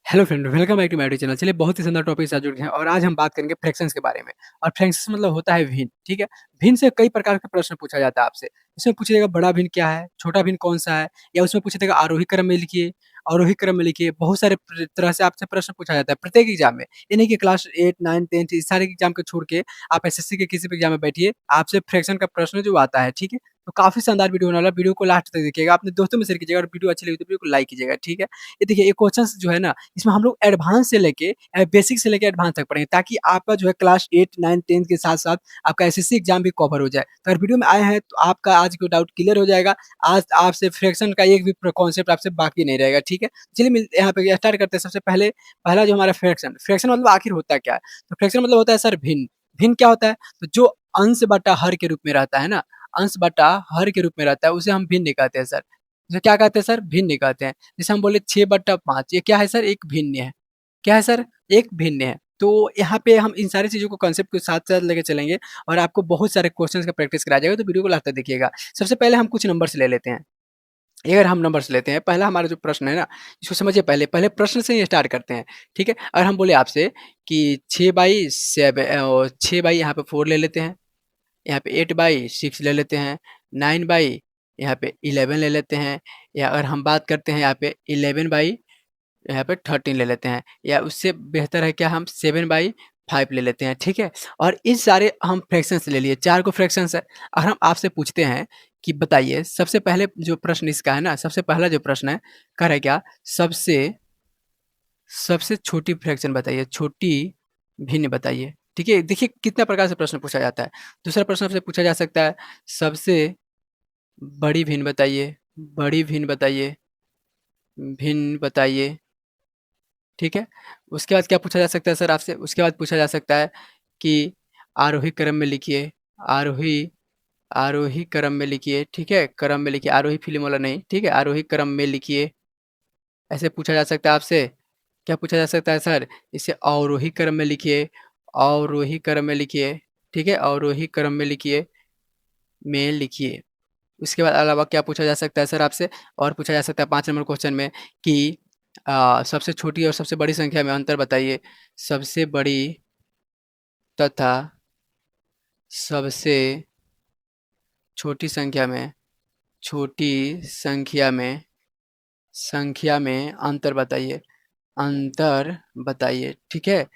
Hello friend, welcome back to my YouTube channel. चलिए, बहुत ही शानदार टॉपिक के साथ जुड़ गए हैं और आज हम बात करेंगे फ्रैक्शंस के बारे में। और फ्रैक्शंस मतलब होता है भिन्न, ठीक है? भिन्न से कई प्रकार के प्रश्न पूछा जाता है आपसे। इसमें पूछा जाएगा बड़ा भिन्न क्या है, छोटा भिन्न कौन-सा है, या उसमें पूछा जाएगा आरोही क्रम में लिखिए, अवरोही क्रम में लिखिए। बहुत सारे तरह से आपसे प्रश्न पूछा जाता है प्रत्येक एग्जाम में। ये नहीं कि क्लास 8, 9, 10 इस सारे एग्जाम को छोड़ के आप एसएससी के किसी भी एग्जाम में बैठिए, आपसे फ्रैक्शन का प्रश्न जो आता है, ठीक है? तो काफ़ी शानदार वीडियो होने वाला है। वीडियो को लास्ट तक देखिएगा, अपने दोस्तों में शेयर कीजिएगा और वीडियो अच्छी लगी तो वीडियो को लाइक कीजिएगा, ठीक है? ये देखिए, ये क्वेश्चंस जो है ना, इसमें हम लोग एडवांस से लेके बेसिक से लेके एडवांस तक पढ़ेंगे, ताकि आपका जो है क्लास 8, 9, 10 के साथ-साथ आपका एसएससी एग्जाम भी कवर हो जाए। तो अगर वीडियो में आए हैं तो आपका आज का डाउट क्लियर हो जाएगा। आज आपसे फ्रैक्शन का एक भी कॉन्सेप्ट आपसे बाकी नहीं रहेगा, ठीक है? चलिए यहाँ पे स्टार्ट करते हैं। सबसे पहले पहला जो हमारा फ्रैक्शन, फ्रैक्शन मतलब आखिर होता क्या है? तो फ्रैक्शन मतलब होता है सर भिन्न। भिन्न क्या होता है? तो जो अंश बटा हर के रूप में रहता है ना, अंश बटा हर के रूप में रहता है, उसे हम भिन्न कहते हैं सर। तो क्या कहते हैं सर? भिन्न कहते हैं। जैसे हम बोले 6/5, ये क्या है सर? एक भिन्न है। क्या है सर? एक भिन्न है। तो यहाँ पे हम इन सारी चीज़ों को कॉन्सेप्ट के साथ-साथ लेके चलेंगे और आपको बहुत सारे क्वेश्चन्स का प्रैक्टिस कराया जाएगा, तो वीडियो को लास्ट तक देखिएगा। सबसे पहले हम कुछ नंबर्स ले लेते हैं। अगर हम नंबर्स लेते हैं, पहला हमारा जो प्रश्न है ना, इसको समझिए पहले। पहले प्रश्न से ही स्टार्ट करते हैं, ठीक है? अगर हम बोले आपसे कि 6/7 यहाँ पे 4 ले लेते हैं, यहाँ पे 8/6 ले लेते हैं, 9 बाई यहाँ पे 11 ले लेते हैं, या अगर हम बात करते हैं यहाँ पे 11 बाई यहाँ पे 13 ले लेते हैं, या उससे बेहतर है क्या, हम 7/5 ले लेते हैं, ठीक है? और इन सारे हम फ्रैक्शंस ले लिए, 4 को फ्रैक्शंस है। और हम आपसे पूछते हैं कि बताइए, सबसे पहले जो प्रश्न इसका है ना, सबसे पहला जो प्रश्न है, कह रहा है क्या, सबसे सबसे छोटी फ्रैक्शन बताइए, छोटी भिन्न बताइए, ठीक है? देखिए कितना प्रकार से प्रश्न पूछा जाता है। दूसरा प्रश्न आपसे पूछा जा सकता है, सबसे बड़ी भिन्न बताइए, बड़ी भिन्न बताइए, भिन्न बताइए, ठीक है? उसके बाद क्या पूछा जा सकता है सर आपसे? उसके बाद पूछा जा सकता है कि आरोही क्रम में लिखिए, आरोही आरोही क्रम में लिखिए, ठीक है? क्रम में लिखिए, आरोही फिल्म वाला नहीं, ठीक है? आरोही क्रम में लिखिए, ऐसे पूछा जा सकता है आपसे। क्या पूछा जा सकता है सर? इसे अवरोही क्रम में लिखिए, अवरोही क्रम में लिखिए, ठीक है? अवरोही क्रम में लिखिए, में लिखिए। उसके बाद अलावा क्या पूछा जा सकता है सर आपसे? और पूछा जा सकता है 5 नंबर क्वेश्चन में कि सबसे छोटी और सबसे बड़ी संख्या में अंतर बताइए। सबसे बड़ी तथा सबसे छोटी संख्या में, छोटी संख्या में अंतर बताइए, अंतर बताइए, ठीक है?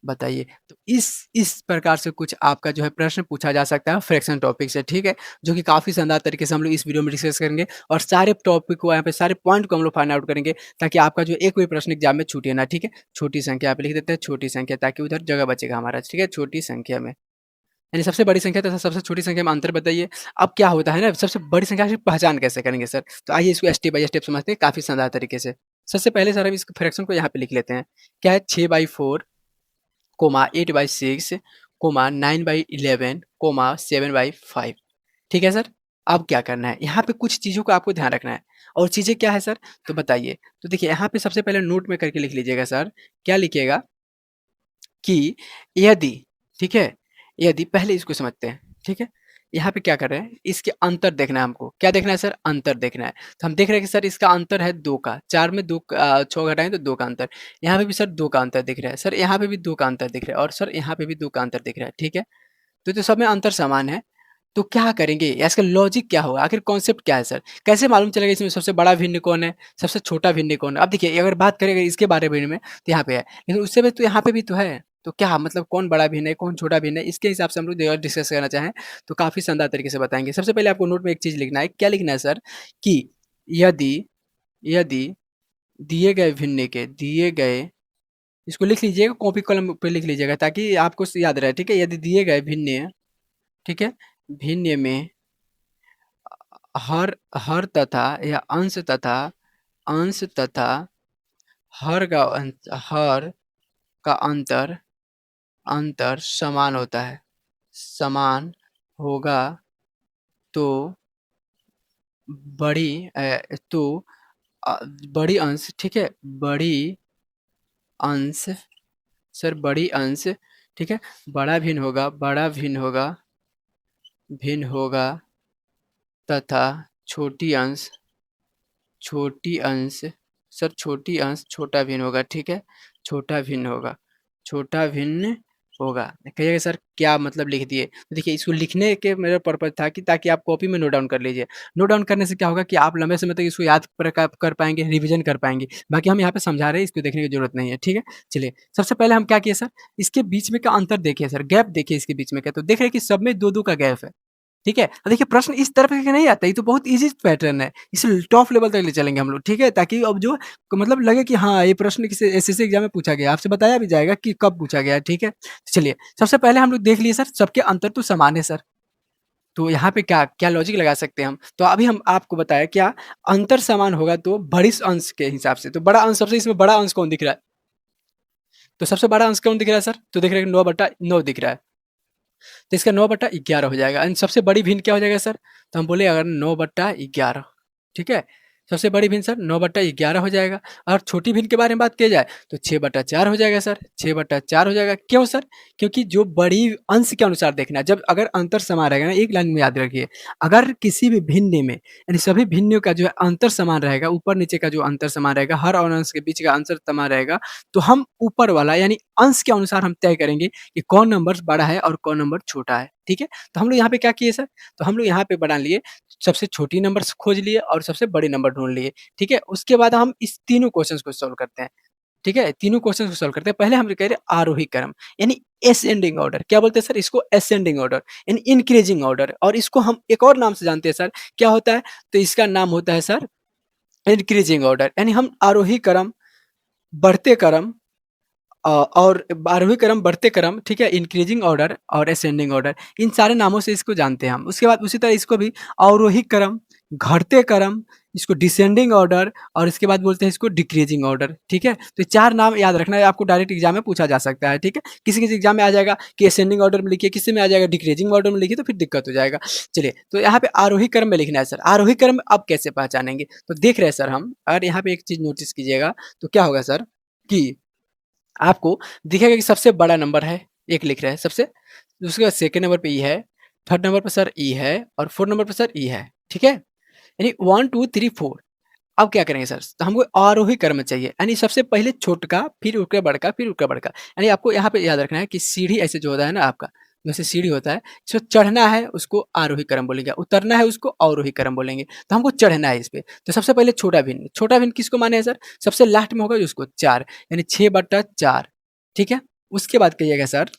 बताइए। तो इस प्रकार से कुछ आपका जो है प्रश्न पूछा जा सकता है फ्रैक्शन टॉपिक से, ठीक है? जो कि काफ़ी शानदार तरीके से हम लोग इस वीडियो में डिस्कस करेंगे और सारे टॉपिक को यहाँ पे सारे पॉइंट को हम लोग फाइंड आउट करेंगे, ताकि आपका जो एक भी प्रश्न एग्जाम में छूटे ना, ठीक है? छोटी संख्या यहाँ पे लिख देते हैं, छोटी संख्या, ताकि उधर जगह बचेगा हमारा, ठीक है? छोटी संख्या में, यानी सबसे बड़ी संख्या तथा सबसे छोटी संख्या में अंतर बताइए। अब क्या होता है ना, सबसे बड़ी संख्या की पहचान कैसे करेंगे सर? तो आइए इसको स्टेप बाय स्टेप समझते हैं काफ़ी शानदार तरीके से। सबसे पहले सर हम इस फ्रैक्शन को यहाँ पे लिख लेते हैं। क्या है? 6/4 8/6 9/11 7/5, ठीक है सर? अब क्या करना है? यहाँ पे कुछ चीज़ों को आपको ध्यान रखना है, और चीज़ें क्या है सर? तो बताइए। तो देखिए, यहाँ पे सबसे पहले नोट में करके लिख लीजिएगा सर। क्या लिखिएगा कि यदि, ठीक है? यदि, पहले इसको समझते हैं, ठीक है? यहाँ पे क्या कर रहे हैं? इसके अंतर देखना है हमको। क्या देखना है सर? अंतर देखना है। तो हम देख रहे हैं कि सर इसका अंतर है 2 का, 4 में 2 6 घटाएँ तो 2 का अंतर। यहाँ पे भी सर 2 का अंतर दिख रहा है। सर यहाँ पे भी 2 का अंतर दिख रहा है, और सर यहाँ पे भी 2 का अंतर दिख रहा है, ठीक है? तो सब में अंतर समान है। तो क्या करेंगे? या इसका लॉजिक क्या होगा? आखिर कॉन्सेप्ट क्या है सर? कैसे मालूम चलेगा इसमें सबसे बड़ा भिन्न कौन है, सबसे छोटा भिन्न कौन है? अब देखिए, अगर बात करें अगर इसके बारे में तो यहाँ पे है, लेकिन उससे भी तो यहाँ पे भी तो है। तो क्या मतलब कौन बड़ा भिन्न है, कौन छोटा भिन्न है? इसके हिसाब से हम लोग डिस्कस करना चाहें तो काफ़ी शानदार तरीके से बताएँगे। सबसे पहले आपको नोट में एक चीज़ लिखना है। क्या लिखना है सर? कि यदि यदि दिए गए भिन्न के दिए गए, इसको लिख लीजिएगा, कॉपी कलम पे लिख लीजिएगा ताकि आपको याद रहे, ठीक है? यदि दिए गए भिन्न, ठीक है? भिन्न में हर हर तथा या अंश तथा हर का अंतर अंतर समान होता है, समान होगा, तो बड़ी तो बड़ी अंश, ठीक है? बड़ी अंश, सर बड़ी अंश, ठीक है? भिन्न होगा तथा छोटी अंश सर छोटी अंश छोटा भिन्न होगा, ठीक है? छोटा भिन्न होगा, छोटा भिन्न होगा। कहिएगा सर क्या मतलब लिख दिए? तो देखिए इसको लिखने के मेरा पर्पज़ था कि ताकि आप कॉपी में नोट डाउन कर लीजिए। नोट डाउन करने से क्या होगा कि आप लंबे समय तक इसको याद कर पाएँगे, रिवीजन कर पाएँगे। बाकी हम यहाँ पे समझा रहे हैं, इसको देखने की ज़रूरत नहीं है, ठीक है? चलिए, सबसे पहले हम क्या किए सर, इसके बीच में का अंतर देखिए सर, गैप देखिए इसके बीच में क्या, तो देख रहे हैं कि सब में 2-2 का गैप है। ठीक है? और देखिए प्रश्न इस तरह के नहीं आता, ये तो बहुत ईज़ी पैटर्न है। इसे टॉप लेवल तक ले चलेंगे हम लोग, ठीक है? ताकि अब जो मतलब लगे कि हाँ, ये प्रश्न किसी एसएससी एग्ज़ाम में पूछा गया है, आपसे बताया भी जाएगा कि कब पूछा गया है, ठीक है? चलिए, सबसे पहले हम लोग देख लिए सर, सबके अंतर तो समान है सर। तो यहाँ पे क्या क्या लॉजिक लगा सकते हैं हम? तो अभी हम आपको बताया क्या अंतर समान होगा तो बड़िश अंश के हिसाब से, तो बड़ा अंश सबसे इसमें बड़ा अंश कौन दिख रहा है? तो सबसे बड़ा अंश कौन दिख रहा है सर? तो देख रहे हैं 9/9 दिख रहा है। तो इसका 9/11 हो जाएगा एंड सबसे बड़ी भिन्न क्या हो जाएगा सर? तो हम बोले अगर 9/11, ठीक है? सबसे बड़ी भिन्न सर 9/11 हो जाएगा और छोटी भिन्न के बारे में बात किया जाए तो 6/4 हो जाएगा सर, 6/4 हो जाएगा। क्यों सर? क्योंकि जो बड़ी अंश के अनुसार देखना है, जब अगर अंतर समान रहेगा ना, एक लाइन में याद रखिए, अगर किसी भी भिन्न में यानी सभी भिन्नों का जो है अंतर समान रहेगा, ऊपर-नीचे का जो अंतर समान रहेगा, हर और अंश के बीच का अंतर समान रहेगा, तो हम ऊपर वाला यानी अंश के अनुसार हम तय करेंगे कि कौन नंबर बड़ा है और कौन नंबर छोटा है, ठीक है? तो हम लोग यहाँ पे क्या किए सर? तो हम लोग यहाँ पे बना लिए, सबसे छोटी नंबर्स खोज लिए और सबसे बड़ी नंबर ढूँढ लिए, ठीक है? उसके बाद हम इस तीनों क्वेश्चन्स को सॉल्व करते हैं, ठीक है? तीनों क्वेश्चन्स को सॉल्व करते हैं। पहले हम कह रहे हैं आरोही क्रम यानी असेंडिंग ऑर्डर, क्या बोलते हैं सर इसको? असेंडिंग ऑर्डर यानी इंक्रीजिंग ऑर्डर और इसको हम एक और नाम से जानते हैं सर, क्या होता है? तो इसका नाम होता है सर इंक्रीजिंग ऑर्डर यानी हम आरोही क्रम, बढ़ते क्रम और आरोही क्रम, बढ़ते क्रम, ठीक है? इंक्रीजिंग ऑर्डर और असेंडिंग ऑर्डर, इन सारे नामों से इसको जानते हैं हम। उसके बाद उसी तरह इसको भी अवरोही क्रम, घटते क्रम, इसको डिसेंडिंग ऑर्डर और इसके बाद बोलते हैं इसको डिक्रीजिंग ऑर्डर, ठीक है? तो 4 नाम याद रखना है, आपको डायरेक्ट एग्जाम में पूछा जा सकता है, ठीक है? किसी-किसी एग्जाम में आ जाएगा कि असेंडिंग ऑर्डर में लिखिए, किसी में आ जाएगा डिक्रीजिंग ऑर्डर में लिखिए, तो फिर दिक्कत हो जाएगा। चलिए, तो यहाँ पे आरोही क्रम में लिखना है सर। आरोही क्रम अब कैसे पहचानेंगे? तो देख रहे हैं सर हम, और यहाँ पे एक चीज़ नोटिस कीजिएगा, तो क्या होगा सर कि आपको दिखेगा कि सबसे बड़ा नंबर है, 1 लिख रहे हैं सबसे, उसके बाद सेकंड नंबर पे ई है, थर्ड नंबर पे सर ई है और फोर्थ नंबर पे सर ई है, ठीक है? यानी 1, 2, 3, 4। अब क्या करेंगे सर? तो हमको आरोही क्रम में चाहिए, यानी सबसे पहले छोटका, फिर उसका बड़का, फिर उसका बड़का। यानी आपको यहाँ पे याद रखना है कि सीढ़ी ऐसे जो होता है ना आपका, जैसे सीढ़ी होता है, इसको चढ़ना है उसको आरोही क्रम बोलेंगे, उतरना है उसको अवरोही क्रम बोलेंगे। तो हमको चढ़ना है इस पे। तो सबसे पहले छोटा भिन्न, छोटा भिन्न किसको माने हैं सर? सबसे लास्ट में होगा उसको 4 यानी 6/4, ठीक है? उसके बाद कहिएगा सर,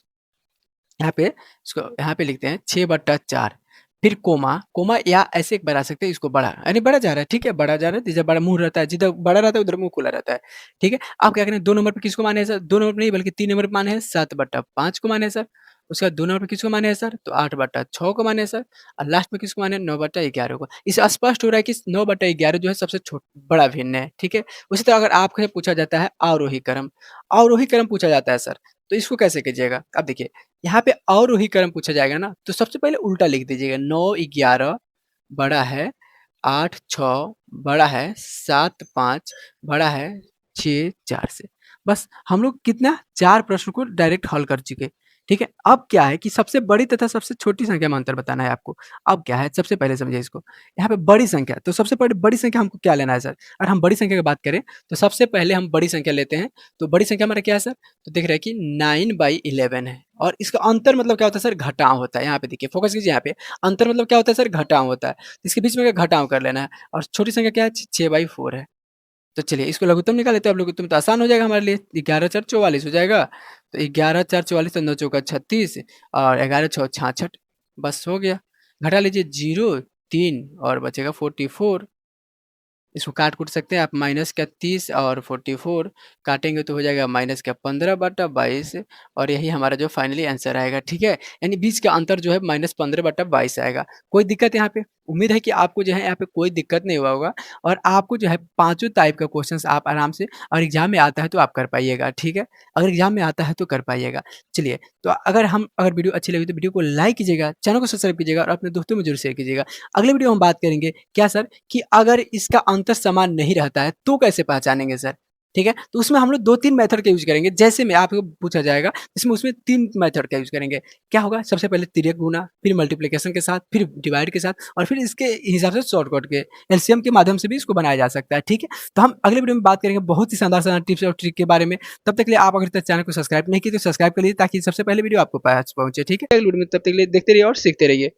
यहाँ पे इसको यहाँ पे लिखते हैं 6/4, फिर कोमा, कोमा या ऐसे एक बना सकते हैं इसको बड़ा, यानी बढ़ा जा रहा है, ठीक है? बढ़ा जा रहा है, जिधर बड़ा मुँह रहता है, जिधर बड़ा रहता है उधर मुँह खुला रहता है, ठीक है? अब क्या करें, 2 नंबर पे किसको माने हैं सर? 2 नंबर पे नहीं बल्कि 3 नंबर पे माने हैं 7/5 को माने हैं सर। उसके बाद 2 नंबर पे किसको माने हैं सर? तो 8/6 को माने हैं सर और लास्ट में किसको माने हैं? 9/11 को। इससे स्पष्ट हो रहा है कि 9/11 जो है सबसे बड़ा भिन्न है, ठीक है? उसी तरह अगर आपसे पूछा जाता है आरोही क्रम, अवरोही क्रम पूछा जाता है सर, तो इसको कैसे कीजिएगा? अब देखिए, यहाँ पे अवरोही क्रम पूछा जाएगा ना, तो सबसे पहले उल्टा लिख दीजिएगा, 9/11 बड़ा है, 8/6 बड़ा है, 7/5 बड़ा है, 6/4 से। बस हम लोग कितना 4 प्रश्न को डायरेक्ट हल कर चुके, ठीक है? अब क्या है कि सबसे बड़ी तथा सबसे छोटी संख्या में अंतर बताना है आपको। अब क्या है, सबसे पहले समझिए इसको, यहाँ पे बड़ी संख्या, तो सबसे बड़ी बड़ी संख्या हमको क्या लेना है सर? अगर हम बड़ी संख्या की बात करें, तो सबसे पहले हम बड़ी संख्या लेते हैं, तो बड़ी संख्या हमारा क्या है सर? तो देख रहे हैं कि 9/11 है और इसका अंतर मतलब क्या होता है सर? घटाव होता है। यहाँ पे देखिए, फोकस कीजिए यहाँ पे, अंतर मतलब क्या होता है सर? घटाव होता है। तो इसके बीच में का घटाव कर लेना है और छोटी संख्या क्या है? 6/4 है। तो चलिए इसको लघुत्तम निकाल लेते हैं, अब लघुत्तम तो आसान हो जाएगा हमारे लिए, 11×4 = 44 हो जाएगा। तो 11×4 = 44, तो 9×4 = 36 और 11×6 = 66, बस हो गया। घटा लीजिए 0, 3 और बचेगा 44। इसको काट-कूट सकते हैं आप, -30 और 44 काटेंगे तो हो जाएगा -15/22 और यही हमारा जो फाइनली आंसर आएगा, ठीक है? यानी बीच का अंतर जो है -15/22 आएगा। कोई दिक्कत यहाँ पे? उम्मीद है कि आपको जो है यहाँ पे कोई दिक्कत नहीं हुआ होगा और आपको जो है पाँचों टाइप का क्वेश्चंस आप आराम से, और एग्ज़ाम में आता है तो आप कर पाइएगा, ठीक है? अगर एग्ज़ाम में आता है तो कर पाइएगा। चलिए, तो अगर वीडियो अच्छी लगी तो वीडियो को लाइक कीजिएगा, चैनल को सब्सक्राइब कीजिएगा और अपने दोस्तों में ज़रूर शेयर कीजिएगा। अगले वीडियो में हम बात करेंगे क्या सर, कि अगर इसका अंतर समान नहीं रहता है तो कैसे पहचानेंगे सर? ठीक है? तो उसमें हम लोग 2-3 मेथड का यूज़ करेंगे। जैसे में आपको पूछा जाएगा, उसमें 3 मेथड का यूज़ करेंगे। क्या होगा? सबसे पहले तिर्यक गुणा, फिर मल्टीप्लिकेशन के साथ, फिर डिवाइड के साथ और फिर इसके हिसाब से शॉर्टकट के एलसीएम के माध्यम से भी इसको बनाया जा सकता है, ठीक है? तो हम अगले वीडियो में बात करेंगे बहुत ही शानदार टिप्स और ट्रिक के बारे में। तब तक के लिए आप अगर तक चैनल को सब्सक्राइब नहीं किए तो सब्सक्राइब कर लीजिए ताकि सबसे पहले वीडियो आपको पास पहुँचे, ठीक है? अगले वीडियो में तब तक के लिए देखते रहिए और सीखते रहिए।